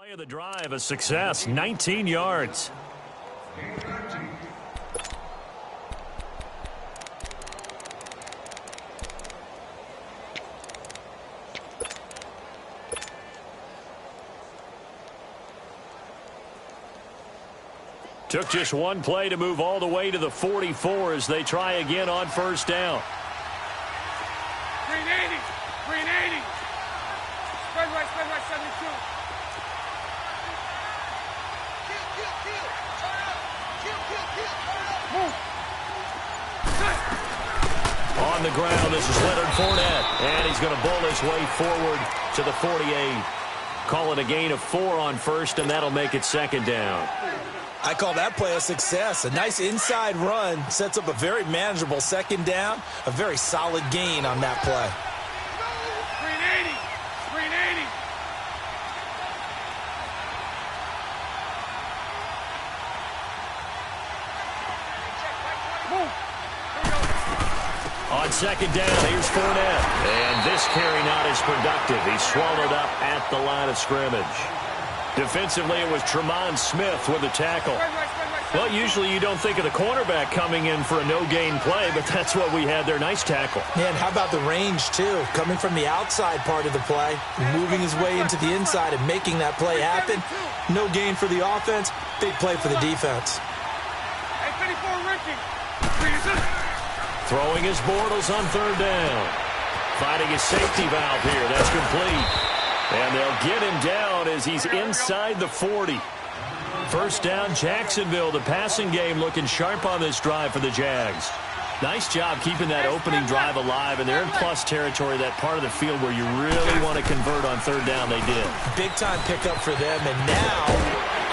Play of the drive, a success, 19 yards. Took just one play to move all the way to the 44 as they try again on first down. 380, 380. Spread right, 72. On the ground, this is Leonard Fournette, and he's going to bowl his way forward to the 48. Call it a gain of 4 on first, and that'll make it second down. I call that play a success. A nice inside run sets up a very manageable second down, a very solid gain on that play. 380, 380. On second down, here's Fournette. And this carry not as productive. He's swallowed up at the line of scrimmage. Defensively, it was Tremont Smith with the tackle. Well, usually you don't think of the cornerback coming in for a no-gain play, but that's what we had there. Nice tackle. Man, how about the range, too? Coming from the outside part of the play, moving his way into the inside and making that play happen. No gain for the offense, big play for the defense. Hey, 54, Ricky. Throwing his Bortles on third down. Finding his safety valve here. That's complete. And they'll get him down as he's inside the 40. First down, Jacksonville. The passing game looking sharp on this drive for the Jags. Nice job keeping that opening drive alive, and they're in plus territory, that part of the field where you really want to convert on third down. They did. Big-time pickup for them, and now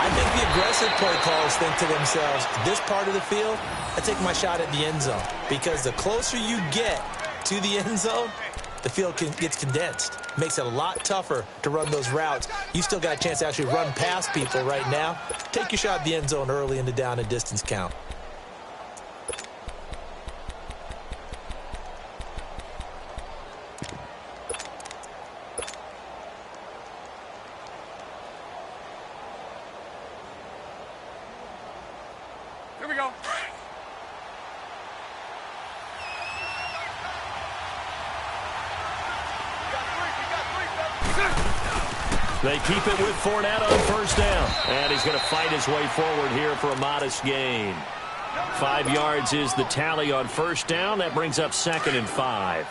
I think the aggressive play callers think to themselves, this part of the field, I take my shot at the end zone, because the closer you get to the end zone, the field gets condensed. Makes it a lot tougher to run those routes. You still got a chance to actually run past people right now. Take your shot at the end zone early in the down and distance count. Here we go. They keep it with Fournette on first down. And he's going to fight his way forward here for a modest gain. 5 yards is the tally on first down. That brings up 2nd and 5.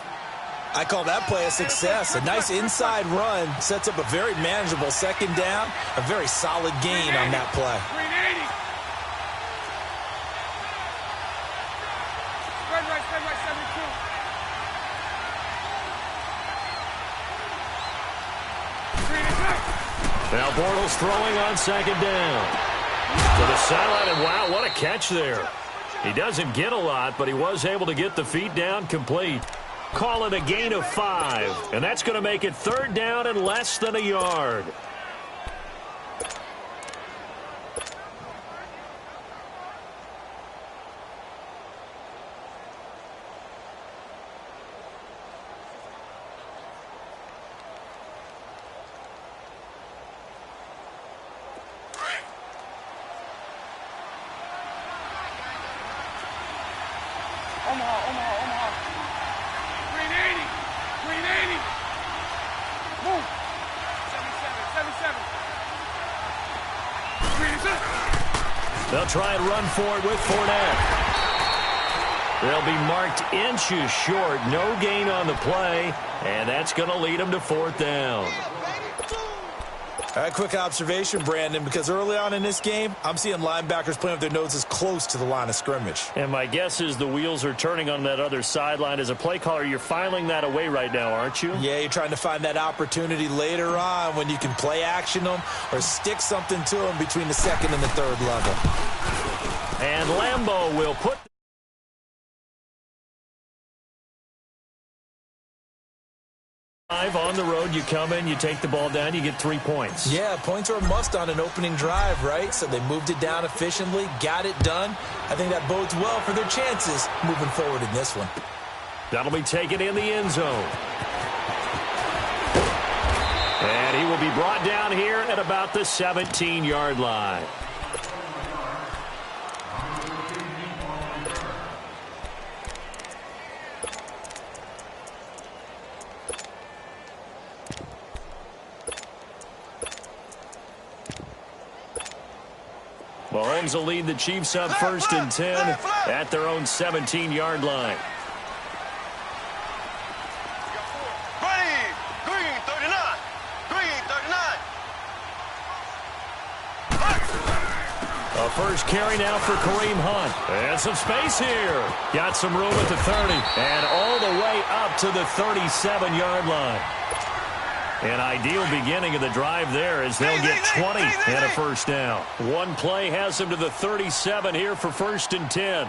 I call that play a success. A nice inside run sets up a very manageable second down. A very solid gain on that play. 380. Spread right, 72. Now Bortles throwing on second down. To the sideline, and wow, what a catch there. He doesn't get a lot, but he was able to get the feet down complete. Call it a gain of 5, and that's going to make it third down and less than a yard. Omaha. 380. 380. Move. 77. They'll try and run for it with Fournette. They'll be marked inches short. No gain on the play, and that's going to lead them to fourth down. All right, quick observation, Brandon, because early on in this game, I'm seeing linebackers playing with their noses close to the line of scrimmage. And my guess is the wheels are turning on that other sideline. As a play caller, you're filing that away right now, aren't you? Yeah, you're trying to find that opportunity later on when you can play action them or stick something to them between the second and the third level. And Lambeau will put on the road. You come in, you take the ball down, you get 3 points. Yeah, points are a must on an opening drive, right? So they moved it down efficiently, got it done. I think that bodes well for their chances moving forward in this one. That'll be taken in the end zone. And he will be brought down here at about the 17-yard line. Mahomes will lead the Chiefs up first and 10 at their own 17-yard line. Green 39. Green 39. A first carry now for Kareem Hunt. And some space here. Got some room at the 30. And all the way up to the 37-yard line. An ideal beginning of the drive there as they'll get 20 and a first down. One play has them to the 37 here for first and 10.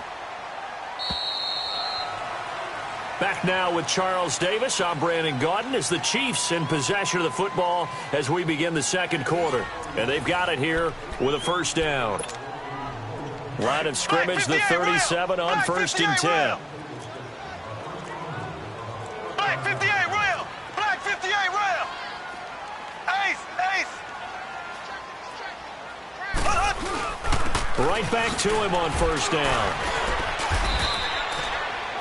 Back now with Charles Davis. I'm Brandon Gaudin as the Chiefs in possession of the football as we begin the second quarter. And they've got it here with a first down. Line of scrimmage, the 37 on first and 10. Black 58 rail. Black 58 rail. Ace. Right back to him on first down.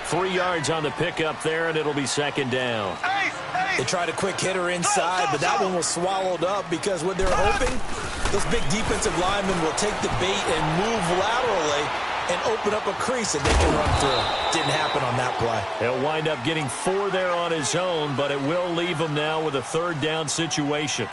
3 yards on the pickup there, and it'll be second down. They tried a quick hitter inside, but that one was swallowed up because what they're hoping, those big defensive linemen will take the bait and move laterally and open up a crease that they can run through. Didn't happen on that play. He'll wind up getting 4 there on his own, but it will leave him now with a third down situation.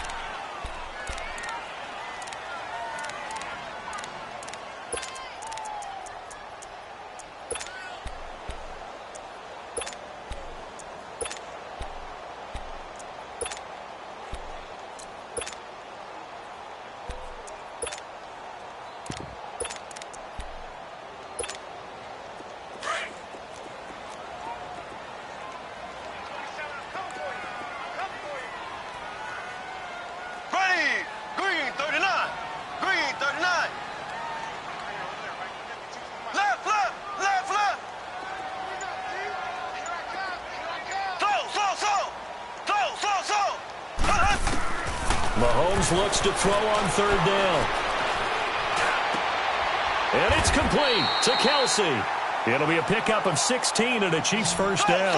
Mahomes looks to throw on third down. And it's complete to Kelsey. It'll be a pickup of 16 and a Chiefs first down.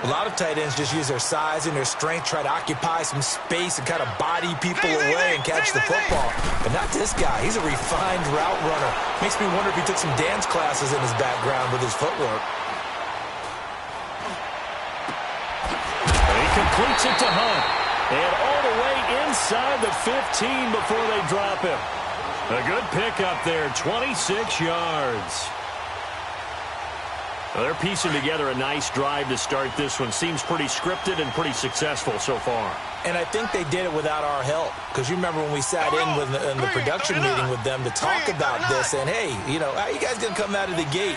A lot of tight ends just use their size and their strength, try to occupy some space and kind of body people away and catch the football. But not this guy. He's a refined route runner. Makes me wonder if he took some dance classes in his background with his footwork. He completes it to Hunt. And all the way inside the 15 before they drop him. A good pickup there, 26 yards. Well, they're piecing together a nice drive to start this one. Seems pretty scripted and pretty successful so far. And I think they did it without our help. Because you remember when we sat in the production meeting with them to talk about this. And, hey, you know, how are you guys going to come out of the gate?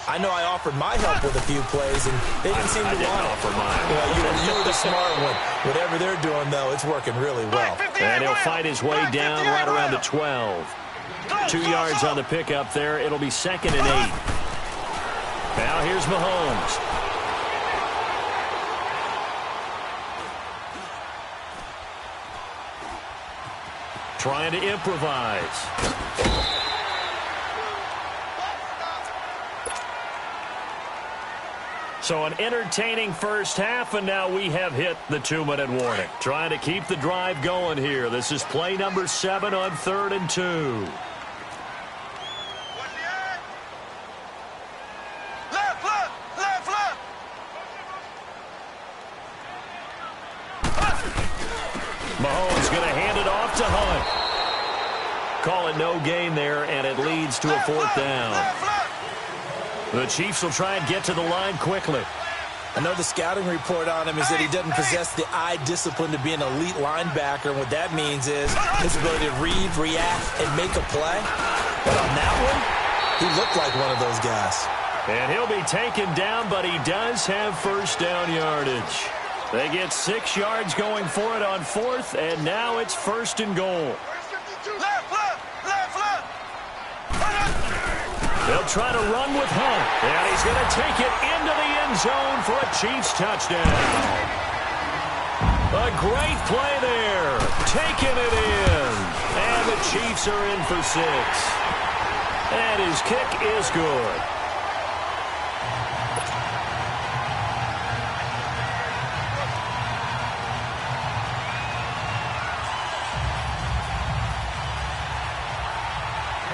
I know I offered my help with a few plays, and they didn't seem to want it. Offer mine. Well, you were the smart one. Whatever they're doing, though, it's working really well. And he'll fight his way down right around the 12. 2 yards on the pickup there. It'll be second and 8. Now here's Mahomes. Trying to improvise. So an entertaining first half, and now we have hit the 2-minute warning. Trying to keep the drive going here. This is play number 7 on 3rd and 2. Mahomes going to hand it off to Hunt. Call it no gain there, and it leads to a 4th down. The Chiefs will try and get to the line quickly. I know the scouting report on him is that he doesn't possess the eye discipline to be an elite linebacker. And what that means is his ability to read, react, and make a play. But on that one, he looked like one of those guys. And he'll be taken down, but he does have first down yardage. They get 6 yards going for it on 4th, and now it's 1st and goal. They'll try to run with Hunt, and he's going to take it into the end zone for a Chiefs touchdown. A great play there. Taking it in. And the Chiefs are in for 6. And his kick is good.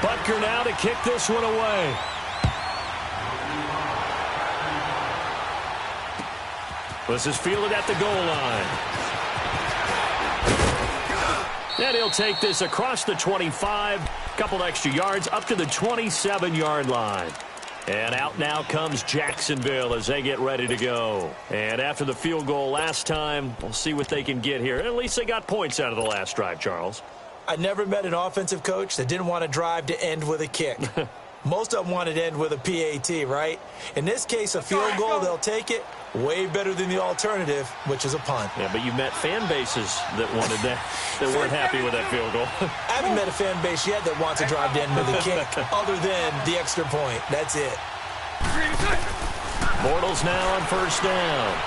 Butker now to kick this one away. This is fielded at the goal line. And he'll take this across the 25. Couple extra yards up to the 27-yard line. And out now comes Jacksonville as they get ready to go. And after the field goal last time, we'll see what they can get here. At least they got points out of the last drive, Charles. I never met an offensive coach that didn't want to drive to end with a kick. Most of them wanted to end with a PAT, right? In this case, a field goal, they'll take it. Way better than the alternative, which is a punt. Yeah, but you met fan bases that wanted that, that weren't happy with that field goal. I haven't met a fan base yet that wants to drive to end with a kick, other than the extra point. That's it. Bortles now on first down.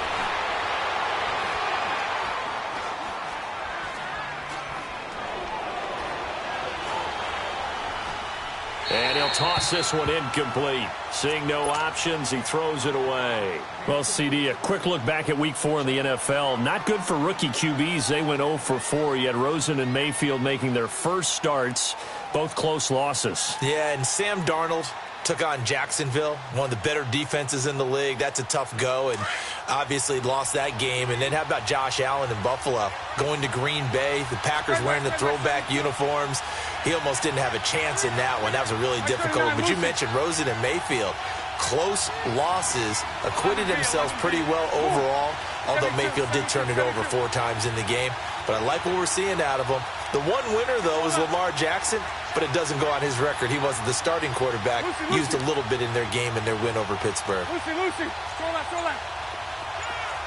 And he'll toss this one incomplete. Seeing no options, he throws it away. Well, CD, a quick look back at Week 4 in the NFL. Not good for rookie QBs. They went 0 for 4. You had Rosen and Mayfield making their first starts, both close losses. Yeah, and Sam Darnold took on Jacksonville, one of the better defenses in the league. That's a tough go, and obviously lost that game. And then how about Josh Allen in Buffalo going to Green Bay? The Packers wearing the throwback uniforms. He almost didn't have a chance in that one. That was a really difficult one. But you mentioned Rosen and Mayfield. Close losses, acquitted themselves pretty well overall, although Mayfield did turn it over 4 times in the game. But I like what we're seeing out of him. The one winner, though, is Lamar Jackson, but it doesn't go on his record. He wasn't the starting quarterback. Used a little bit in their game in their win over Pittsburgh. Lucy. Stroll left.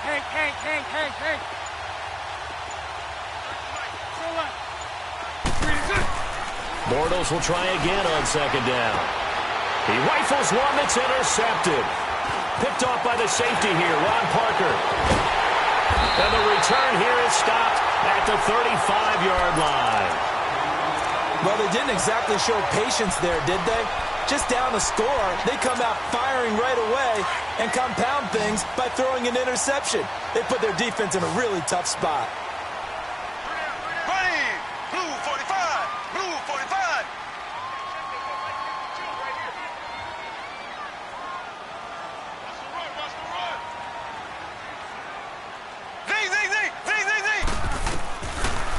Hank. Stroll left. Bortles will try again on second down. He rifles one that's intercepted. Picked off by the safety here, Ron Parker. And the return here is stopped at the 35-yard line. Well, they didn't exactly show patience there, did they? Just down a score, they come out firing right away and compound things by throwing an interception. They put their defense in a really tough spot. Ready! Blue 45! Blue 45!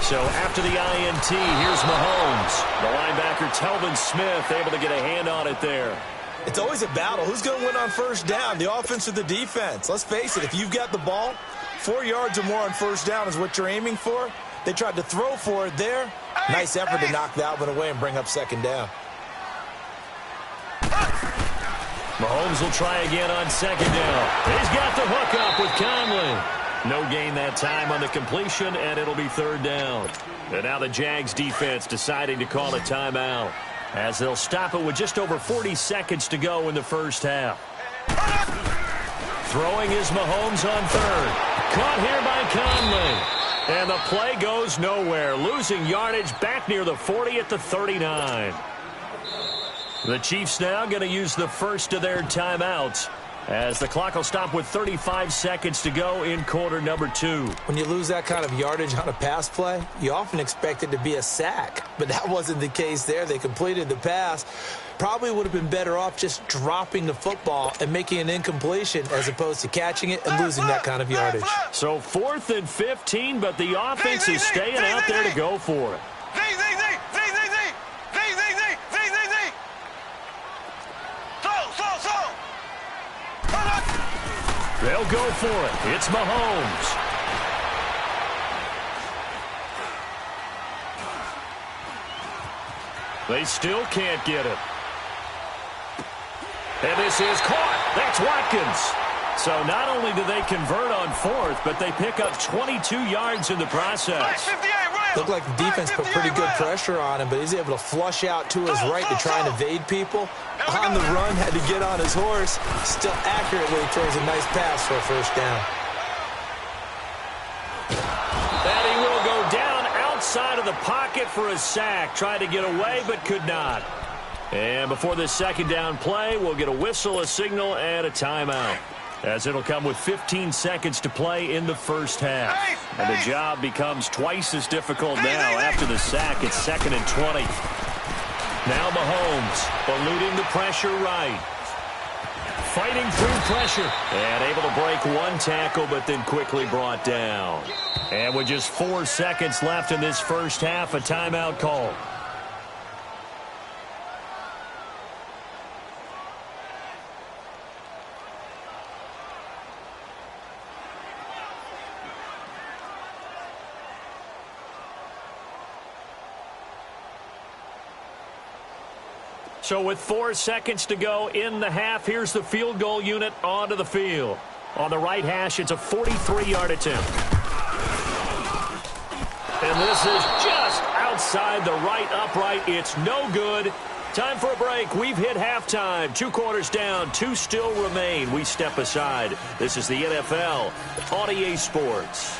So after the INT, here's Mahomes. The linebacker, Telvin Smith, able to get a hand on it there. It's always a battle. Who's going to win on first down, the offense or the defense? Let's face it, if you've got the ball, 4 yards or more on first down is what you're aiming for. They tried to throw for it there. Nice effort to knock that one away and bring up second down. Mahomes will try again on second down. He's got the hook up with Conley. No gain that time on the completion, and it'll be third down. And now the Jags defense deciding to call a timeout as they'll stop it with just over 40 seconds to go in the first half. Throwing is Mahomes on third. Caught here by Conley. And the play goes nowhere. Losing yardage back near the 40 at the 39. The Chiefs now going to use the first of their timeouts as the clock will stop with 35 seconds to go in quarter number 2. When you lose that kind of yardage on a pass play, you often expect it to be a sack. But that wasn't the case there. They completed the pass. Probably would have been better off just dropping the football and making an incompletion as opposed to catching it and losing that kind of yardage. So 4th and 15, but the offense is staying out there to go for it. They'll go for it. It's Mahomes. They still can't get it. And this is caught. That's Watkins. So not only do they convert on 4th, but they pick up 22 yards in the process. Looked like the defense put pretty good pressure on him, but he's able to flush out to his right to try and evade people. On the run, had to get on his horse. Still accurately throws a nice pass for a first down. into the pocket for a sack. Tried to get away, but could not. And before this second down play, we'll get a whistle, a signal, and a timeout, as it'll come with 15 seconds to play in the first half. And the job becomes twice as difficult now. After the sack, it's 2nd and 20. Now Mahomes, eluding the pressure right. Fighting through pressure. And able to break one tackle, but then quickly brought down. And with just 4 seconds left in this first half, a timeout call. So with 4 seconds to go in the half, here's the field goal unit onto the field. On the right hash, it's a 43-yard attempt. And this is just outside the right upright. It's no good. Time for a break. We've hit halftime. 2 quarters down, 2 still remain. We step aside. This is the NFL on EA Sports.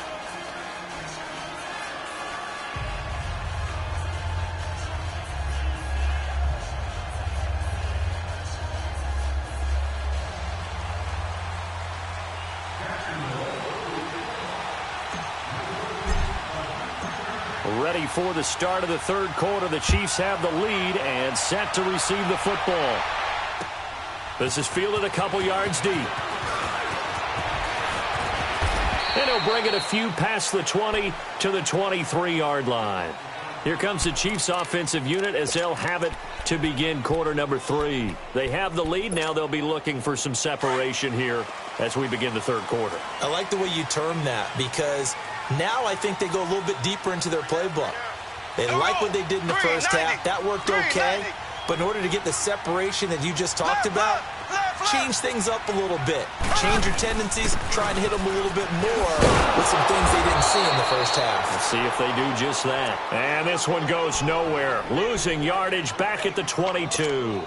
Ready for the start of the third quarter. The Chiefs have the lead and set to receive the football. This is fielded a couple yards deep. And he'll bring it a few past the 20 to the 23-yard line. Here comes the Chiefs offensive unit as they'll have it to begin quarter number 3. They have the lead. Now they'll be looking for some separation here as we begin the third quarter. I like the way you term that, because now I think they go a little bit deeper into their playbook. They like what they did in the first half. That worked okay. But in order to get the separation that you just talked about, change things up a little bit. Change your tendencies, try and hit them a little bit more with some things they didn't see in the first half. Let's see if they do just that. And this one goes nowhere. Losing yardage back at the 22.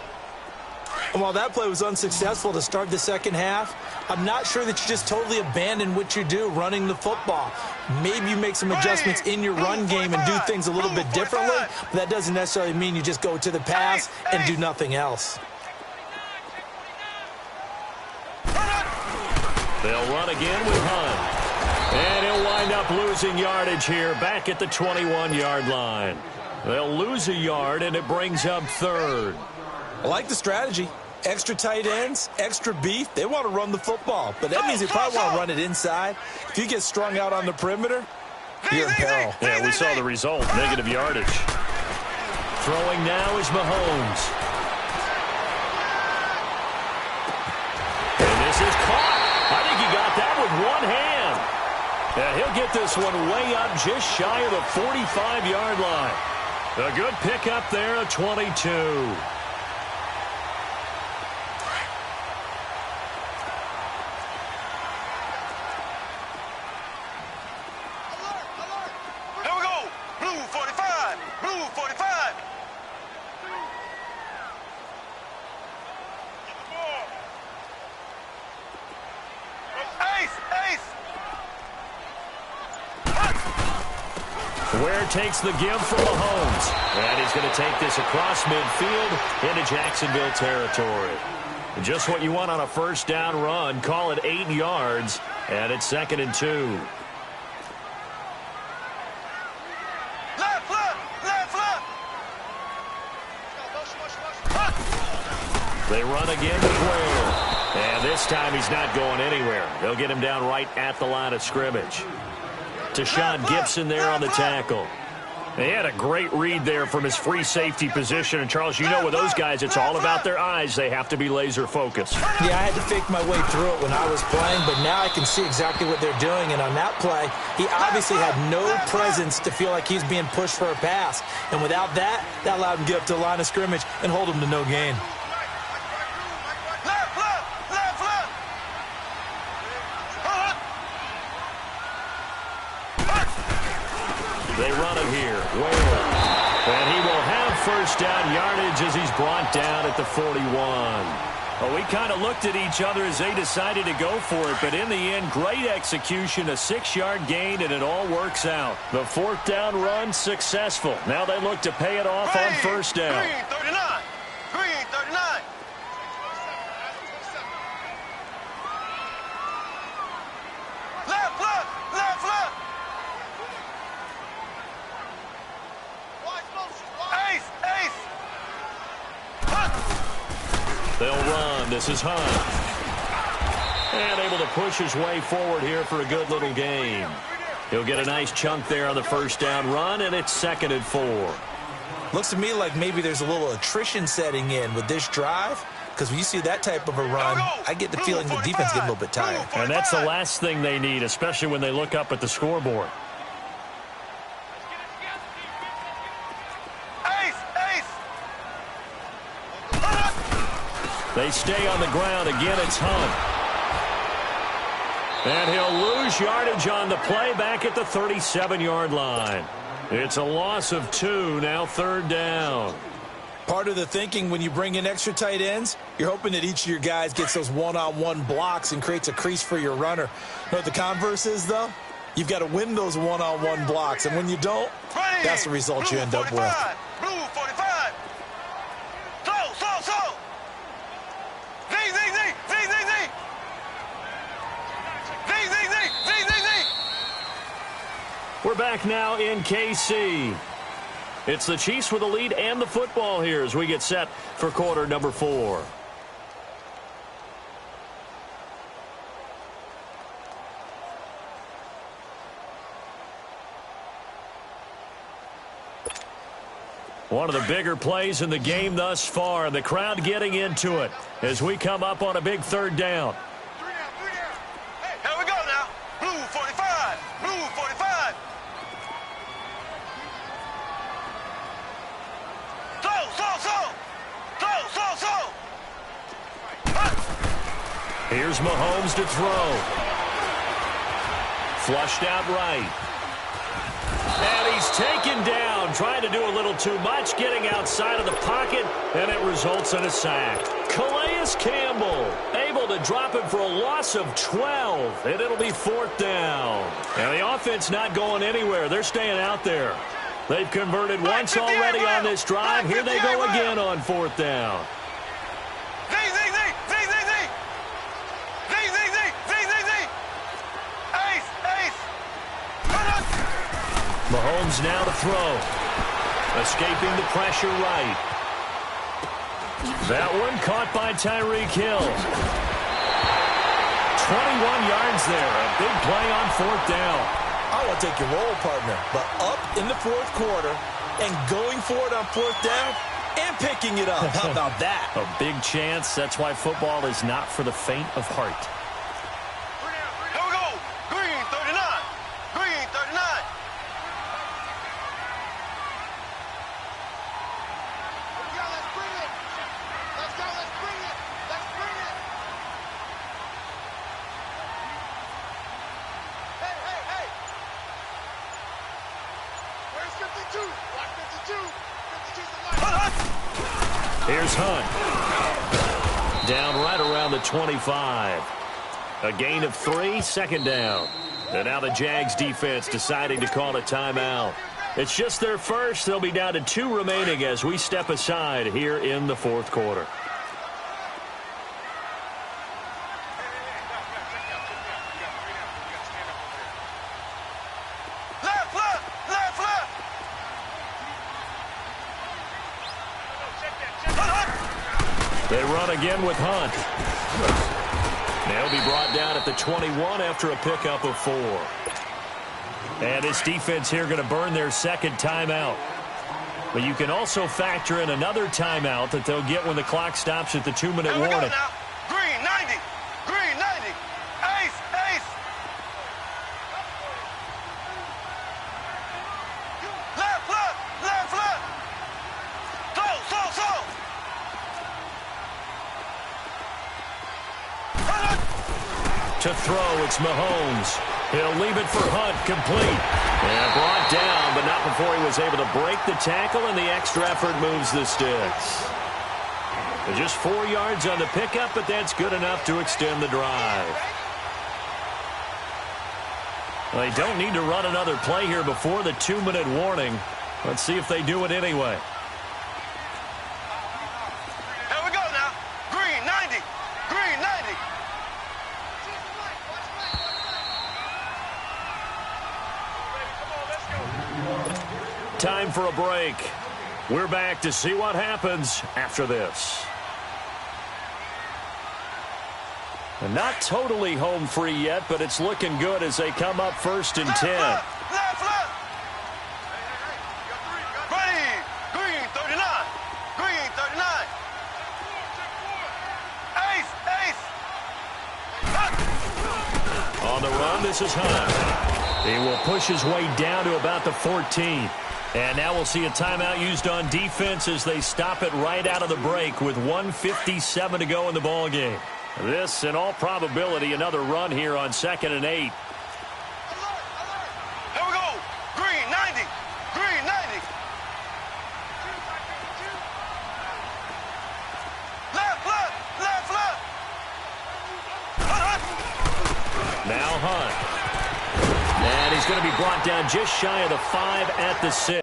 And while that play was unsuccessful to start the second half, I'm not sure that you just totally abandon what you do running the football. Maybe you make some adjustments in your run game and do things a little bit differently, but that doesn't necessarily mean you just go to the pass and do nothing else. They'll run again with Hunt. And he'll wind up losing yardage here back at the 21-yard line. They'll lose a yard, and it brings up third. I like the strategy. Extra tight ends, extra beef. They want to run the football, but that means they probably want to run it inside. If you get strung out on the perimeter, you're in peril. Yeah, we saw the result, negative yardage. Throwing now is Mahomes. And this is caught. I think he got that with one hand. Yeah, he'll get this one way up just shy of the 45-yard line. A good pickup there at 22. Ware takes the give from Mahomes. And he's going to take this across midfield into Jacksonville territory. Just what you want on a first down run. Call it 8 yards. And it's 2nd and 2. They run again with Ware. And this time he's not going anywhere. They'll get him down right at the line of scrimmage. Tashawn Gibson there on the tackle. They had a great read there from his free safety position. And, Charles, you know with those guys, it's all about their eyes. They have to be laser focused. Yeah, I had to fake my way through it when I was playing, but now I can see exactly what they're doing. And on that play, he obviously had no presence to feel like he's being pushed for a pass. And without that, that allowed him to get up to the line of scrimmage and hold him to no gain. They run it here. Ware. And he will have first down yardage as he's brought down at the 41. Well, we kind of looked at each other as they decided to go for it, but in the end, great execution, a 6-yard gain, and it all works out. The 4th down run successful. Now they look to pay it off on first down. Green 39. Green 39. Left, left, left, left. Ace, ace. They'll run. This is Hunt. And able to push his way forward here for a good little gain. He'll get a nice chunk there on the first down run, and it's 2nd and 4. Looks to me like maybe there's a little attrition setting in with this drive, because when you see that type of a run, I get the feeling the defense getting a little bit tired. And that's the last thing they need, especially when they look up at the scoreboard. They stay on the ground. Again, it's Hunt. And he'll lose yardage on the play back at the 37-yard line. It's a loss of 2, now 3rd down. Part of the thinking when you bring in extra tight ends, you're hoping that each of your guys gets those one-on-one blocks and creates a crease for your runner. You know what the converse is, though? You've got to win those one-on-one blocks, and when you don't, that's the result you end up with. Blue 45. So. We're back now in KC. It's the Chiefs with the lead and the football here as we get set for quarter number 4. One of the bigger plays in the game thus far. The crowd getting into it as we come up on a big 3rd down. Here we go now. Blue 45. Blue 45. So. Here's Mahomes to throw. Flushed out right. And he's taken down, trying to do a little too much, getting outside of the pocket, and it results in a sack. Calais Campbell able to drop him for a loss of 12, and it'll be 4th down. And the offense not going anywhere. They're staying out there. They've converted once already on this drive. Here they go again on 4th down. Mahomes now to throw. Escaping the pressure right. That one caught by Tyreek Hill. 21 yards there. A big play on 4th down. I want to take your role, partner, but up in the 4th quarter and going for it on 4th down and picking it up. How about that? A big chance. That's why football is not for the faint of heart. Here we go. Green 39. Green 39. Let's bring it. Let's go. Let's bring it. Let's bring it. Hey. Where's 52? Watch 52. 52's the line. Here's Hunt. Down right around the 25. A gain of 3, 2nd down. And now the Jags defense deciding to call a timeout. It's just their first. They'll be down to 2 remaining as we step aside here in the 4th quarter. They run again with Hunt. They'll be brought down at the 21 after a pickup of 4. And this defense here going to burn their 2nd timeout. But you can also factor in another timeout that they'll get when the clock stops at the 2-minute warning. Green 90. Green 90. Ace. Left. So. To throw, it's Mahomes. He'll leave it for Hunt, complete. And brought down, but not before he was able to break the tackle, and the extra effort moves the sticks. Just 4 yards on the pickup, but that's good enough to extend the drive. They don't need to run another play here before the 2-minute warning. Let's see if they do it anyway. Here we go now. Green 90. Green 90. Time for a break. We're back to see what happens after this. And not totally home free yet, but it's looking good as they come up 1st and 10. Left. Ready. Green 39. Green 39. Ace. On the run, this is Hunt. He will push his way down to about the 14. And now we'll see a timeout used on defense as they stop it right out of the break with 1:57 to go in the ballgame. This, in all probability, another run here on 2nd and 8. Here we go. Green 90. Green 90. Left. Now Hunt. And he's going to be brought down just shy of the 5 at the 6.